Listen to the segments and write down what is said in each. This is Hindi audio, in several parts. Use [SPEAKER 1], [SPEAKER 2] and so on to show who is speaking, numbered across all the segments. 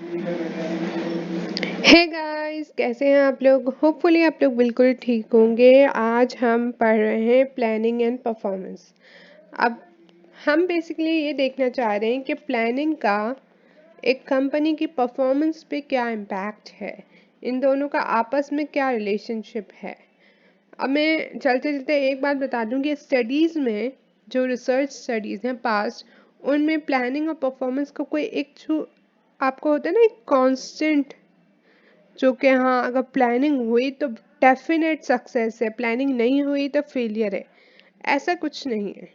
[SPEAKER 1] हे गाइस, कैसे हैं आप लोग। होपफुली आप लोग बिल्कुल ठीक होंगे। आज हम पढ़ रहे हैं प्लानिंग एंड परफॉर्मेंस। अब हम बेसिकली ये देखना चाह रहे हैं कि प्लानिंग का एक कंपनी की परफॉर्मेंस पे क्या इम्पैक्ट है, इन दोनों का आपस में क्या रिलेशनशिप है। अब मैं चलते चलते एक बात बता दूं कि स्टडीज़ में, जो रिसर्च स्टडीज़ हैं पास्ट, उनमें प्लानिंग और परफॉर्मेंस का कोई एक जो आपको होता है ना, एक कांस्टेंट, जो कि हाँ अगर प्लानिंग हुई तो डेफिनेट सक्सेस है, प्लानिंग नहीं हुई तो फेलियर है, ऐसा कुछ नहीं है।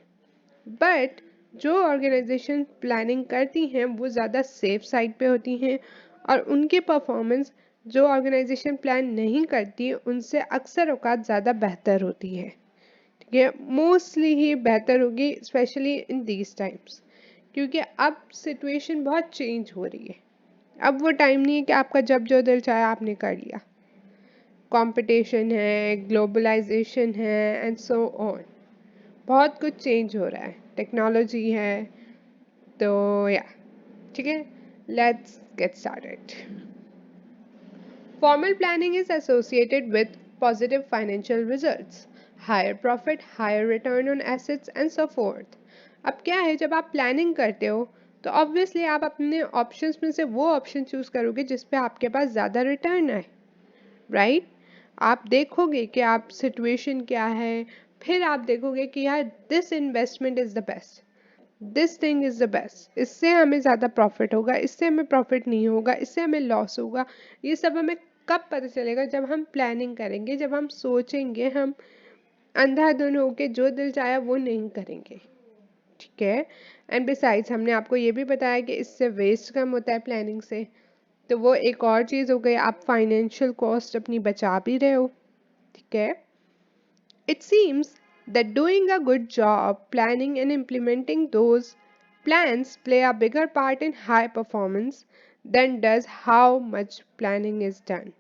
[SPEAKER 1] बट जो ऑर्गेनाइजेशन प्लानिंग करती हैं वो ज़्यादा सेफ साइड पे होती हैं, और उनकी परफॉर्मेंस जो ऑर्गेनाइजेशन प्लान नहीं करती उनसे अक्सर औकात ज़्यादा बेहतर होती है। ठीक है, मोस्टली ही बेहतर होगी, स्पेशली इन दीज टाइम्स, क्योंकि अब सिचुएशन बहुत चेंज हो रही है। अब वो टाइम नहीं है कि आपका जब जो दिल चाहे आपने कर लिया। कंपटीशन है, ग्लोबलाइजेशन है, एंड सो ऑन। बहुत कुछ चेंज हो रहा है, टेक्नोलॉजी है। तो या ठीक है, let's get started. Formal planning is associated with positive financial results, higher profit, higher return on assets and so forth. अब क्या है, जब आप प्लानिंग करते हो तो ऑब्वियसली आप अपने ऑप्शंस में से वो ऑप्शन चूज करोगे जिस पे आपके पास ज़्यादा रिटर्न है, राइट। आप देखोगे कि आप सिचुएशन क्या है, फिर आप देखोगे कि यार this investment is the best, this thing is the best, इससे हमें ज़्यादा प्रॉफिट होगा, इससे हमें प्रॉफिट नहीं होगा, इससे हमें लॉस होगा। ये सब हमें कब पता चलेगा, जब हम प्लानिंग करेंगे, जब हम सोचेंगे। हम अंधाधुन होके जो दिल चाहे वो नहीं करेंगे। ठीक है, एंड बिसाइड्स हमने आपको ये भी बताया कि इससे वेस्ट कम होता है प्लानिंग से, तो वो एक और चीज़ हो गई, आप फाइनेंशियल कॉस्ट अपनी बचा भी रहे हो। ठीक है, it seems that doing a good job planning and implementing those plans play a bigger part in high performance than does how much planning is done.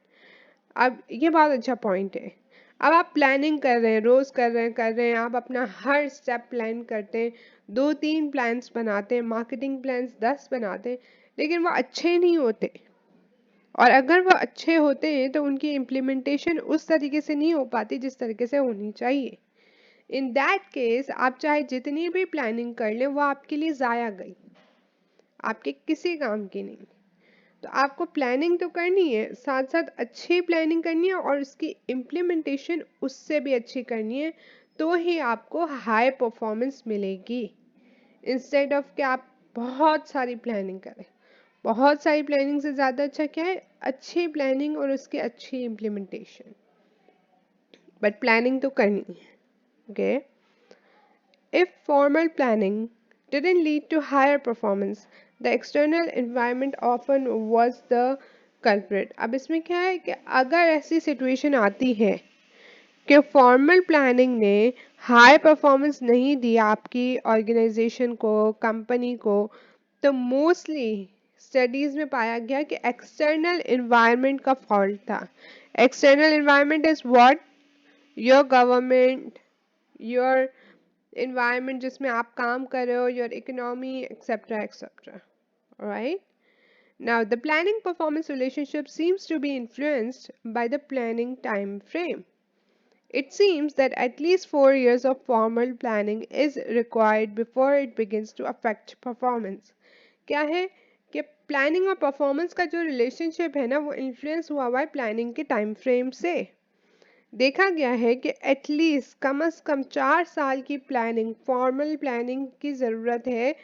[SPEAKER 1] अब ये बहुत अच्छा पॉइंट है। अब आप प्लानिंग कर रहे हैं, रोज कर रहे हैं, आप अपना हर स्टेप प्लान करते हैं, 2-3 प्लान्स बनाते हैं, मार्केटिंग प्लान्स 10 बनाते हैं, लेकिन वो अच्छे नहीं होते। और अगर वो अच्छे होते हैं तो उनकी इम्प्लीमेंटेशन उस तरीके से नहीं हो पाती जिस तरीके से होनी चाहिए। इन दैट केस आप चाहे जितनी भी प्लानिंग कर लें, वो आपके लिए ज़ाया गई, आपके किसी काम की नहीं। तो आपको प्लानिंग तो करनी है, साथ साथ अच्छी प्लानिंग करनी है, और उसकी इम्प्लीमेंटेशन उससे भी अच्छी करनी है, तो ही आपको हाई परफॉर्मेंस मिलेगी। इंस्टेड ऑफ कि आप बहुत सारी प्लानिंग करें। बहुत सारी प्लानिंग से ज़्यादा अच्छा क्या है, अच्छी प्लानिंग और उसकी अच्छी इम्प्लीमेंटेशन। बट प्लानिंग तो करनी है। Okay, if formal planning didn't lead to higher performance, the external environment often was the culprit. अब इसमें क्या है कि अगर ऐसी सिचुएशन आती है कि फॉर्मल प्लानिंग ने हाई परफॉर्मेंस नहीं दी आपकी ऑर्गेनाइजेशन को, कंपनी को, तो मोस्टली स्टडीज में पाया गया कि एक्सटर्नल इन्वायरमेंट का फॉल्ट था। External environment is what, your government, your environment जिसमें आप काम कर रहे हो, your economy, etc., etc. Alright? Now, the planning performance relationship seems to be influenced by the planning time frame. It seems that at least 4 years of formal planning is required before it begins to affect performance. क्या है कि प्लानिंग और परफॉर्मेंस का जो रिलेशनशिप है ना, वो इन्फ्लुएंस हुआ हुआ है प्लानिंग के टाइम फ्रेम से। देखा गया है कि एटलीस्ट कम से कम 4 साल की प्लानिंग, फॉर्मल प्लानिंग की ज़रूरत है,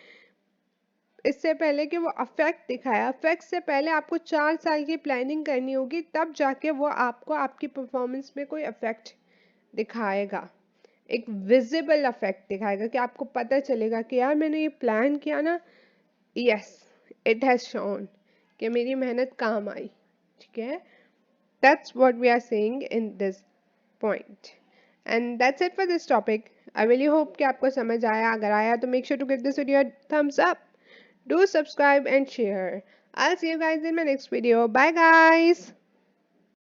[SPEAKER 1] इससे पहले कि वो अफेक्ट दिखाए। अफेक्ट से पहले आपको 4 साल की प्लानिंग करनी होगी, तब जाके वो आपको आपकी परफॉर्मेंस में कोई अफेक्ट दिखाएगा, एक विजिबल अफेक्ट दिखाएगा, कि आपको पता चलेगा कि यार मैंने ये प्लान किया ना, यस, इट हैज़ शोन कि मेरी मेहनत काम आई। ठीक है, that's what we are saying in this point. And that's it for this topic. I really hope कि आपको समझ आया। अगर आया तो make sure to give this video a thumbs up. Do subscribe and share. I'll see you guys in my next video. Bye guys.